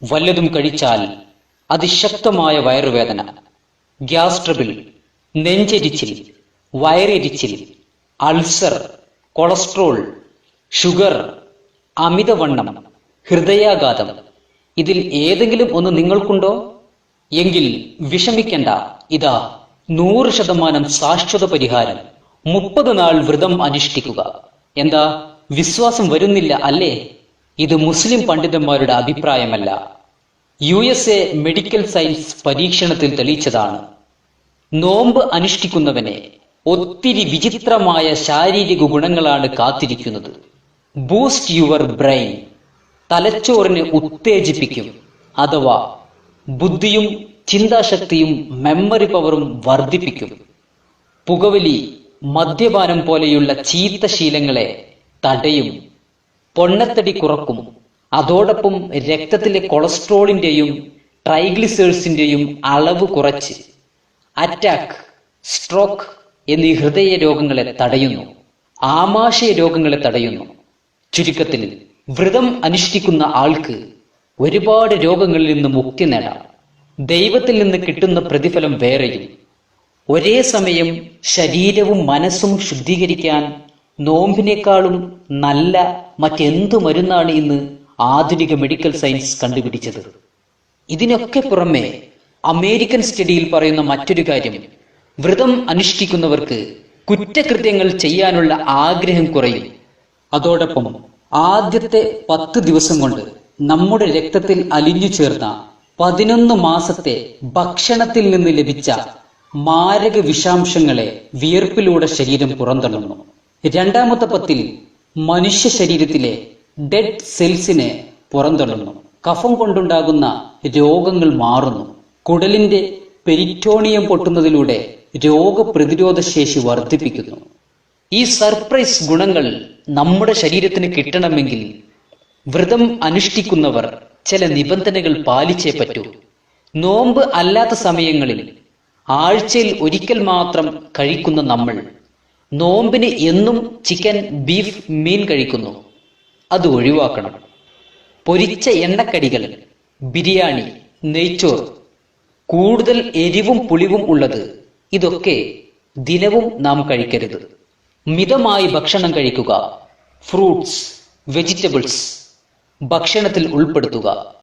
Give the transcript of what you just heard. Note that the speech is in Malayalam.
വല്ലതും കഴിച്ചാൽ അതിശക്തമായ വയറുവേദന, ഗ്യാസ് ട്രബിൾ, നെഞ്ചെരിച്ചിൽ, വയറെരിച്ചിൽ, അൾസർ, കൊളസ്ട്രോൾ, ഷുഗർ, അമിതവണ്ണം, ഹൃദയാഘാതം ഇതിൽ ഏതെങ്കിലും ഒന്ന് നിങ്ങൾക്കുണ്ടോ? എങ്കിൽ വിഷമിക്കണ്ട, ഇതാ 100% ശാശ്വത പരിഹാരം. 30 നാൾ വ്രതം അനുഷ്ഠിക്കുക. എന്താ, വിശ്വാസം വരുന്നില്ല അല്ലേ? ഇത് മുസ്ലിം പണ്ഡിതന്മാരുടെ അഭിപ്രായമല്ല, USA മെഡിക്കൽ സയൻസ് പരീക്ഷണത്തിൽ തെളിയിച്ചതാണ്. നോമ്പ് അനുഷ്ഠിക്കുന്നവനെ ഒത്തിരി വിചിത്രമായ ശാരീരിക ഗുണങ്ങളാണ് കാത്തിരിക്കുന്നത്. ബൂസ്റ്റ് യുവർ ബ്രെയിൻ, തലച്ചോറിനെ ഉത്തേജിപ്പിക്കും, അഥവാ ബുദ്ധിയും ചിന്താശക്തിയും മെമ്മറി പവറും വർദ്ധിപ്പിക്കും. പുകവലി, മദ്യപാനം പോലെയുള്ള ചീത്ത ശീലങ്ങളെ തടയും, പൊണ്ണത്തടി കുറക്കും. അതോടൊപ്പം രക്തത്തിലെ കൊളസ്ട്രോളിന്റെയും ട്രൈഗ്ലിസേഴ്സിന്റെയും അളവ് കുറച്ച് അറ്റാക്ക്, സ്ട്രോക്ക് എന്നീ ഹൃദയ രോഗങ്ങളെ തടയുന്നു, ആമാശയ രോഗങ്ങളെ തടയുന്നു. ചുരുക്കത്തിൽ, വ്രതം അനുഷ്ഠിക്കുന്ന ആൾക്ക് ഒരുപാട് രോഗങ്ങളിൽ നിന്ന് മുക്തി നേടാം. ദൈവത്തിൽ നിന്ന് കിട്ടുന്ന പ്രതിഫലം വേറെയും. ഒരേ സമയം ശരീരവും മനസ്സും ശുദ്ധീകരിക്കാൻ നോമ്പിനേക്കാളും നല്ല മറ്റെന്തു മരുന്നാണ് ഇന്ന് ആധുനിക മെഡിക്കൽ സയൻസ് കണ്ടുപിടിച്ചത്? ഇതിനൊക്കെ പുറമെ അമേരിക്കൻ സ്റ്റഡിയിൽ പറയുന്ന മറ്റൊരു കാര്യം, വ്രതം അനുഷ്ഠിക്കുന്നവർക്ക് കുറ്റകൃത്യങ്ങൾ ചെയ്യാനുള്ള ആഗ്രഹം കുറയും. അതോടൊപ്പം ആദ്യത്തെ 10 ദിവസം കൊണ്ട് നമ്മുടെ രക്തത്തിൽ അലിഞ്ഞു ചേർന്ന 11 മാസത്തെ ഭക്ഷണത്തിൽ നിന്ന് ലഭിച്ച മാരക വിഷാംശങ്ങളെ വിയർപ്പിലൂടെ ശരീരം പുറന്തള്ളുന്നു. രണ്ടാമത്തെ 10-ൽ മനുഷ്യ ശരീരത്തിലെ ഡെഡ് സെൽസിനെ പുറന്തള്ളുന്നു. കഫം കൊണ്ടുണ്ടാകുന്ന രോഗങ്ങൾ മാറുന്നു. കുടലിന്റെ പെരിറ്റോണിയം പൊട്ടുന്നതിലൂടെ രോഗപ്രതിരോധ ശേഷി വർദ്ധിപ്പിക്കുന്നു. ഈ സർപ്രൈസ് ഗുണങ്ങൾ നമ്മുടെ ശരീരത്തിന് കിട്ടണമെങ്കിൽ വ്രതം അനുഷ്ഠിക്കുന്നവർ ചില നിബന്ധനകൾ പാലിച്ചേ പറ്റൂ. നോമ്പ് അല്ലാത്ത സമയങ്ങളിൽ ആഴ്ചയിൽ ഒരിക്കൽ മാത്രം കഴിക്കുന്ന നമ്മൾ നോമ്പിന് എന്നും ചിക്കൻ, ബീഫ്, മീൻ കഴിക്കുന്നു. അത് ഒഴിവാക്കണം. പൊരിച്ച എണ്ണക്കടികൾ, ബിരിയാണി, നെയ്ച്ചോർ, കൂടുതൽ എരിവും പുളിവും ഉള്ളത് ഇതൊക്കെ ദിനവും നാം കഴിക്കരുത്. മിതമായി ഭക്ഷണം കഴിക്കുക. ഫ്രൂട്ട്സ്, വെജിറ്റബിൾസ് ഭക്ഷണത്തിൽ ഉൾപ്പെടുത്തുക.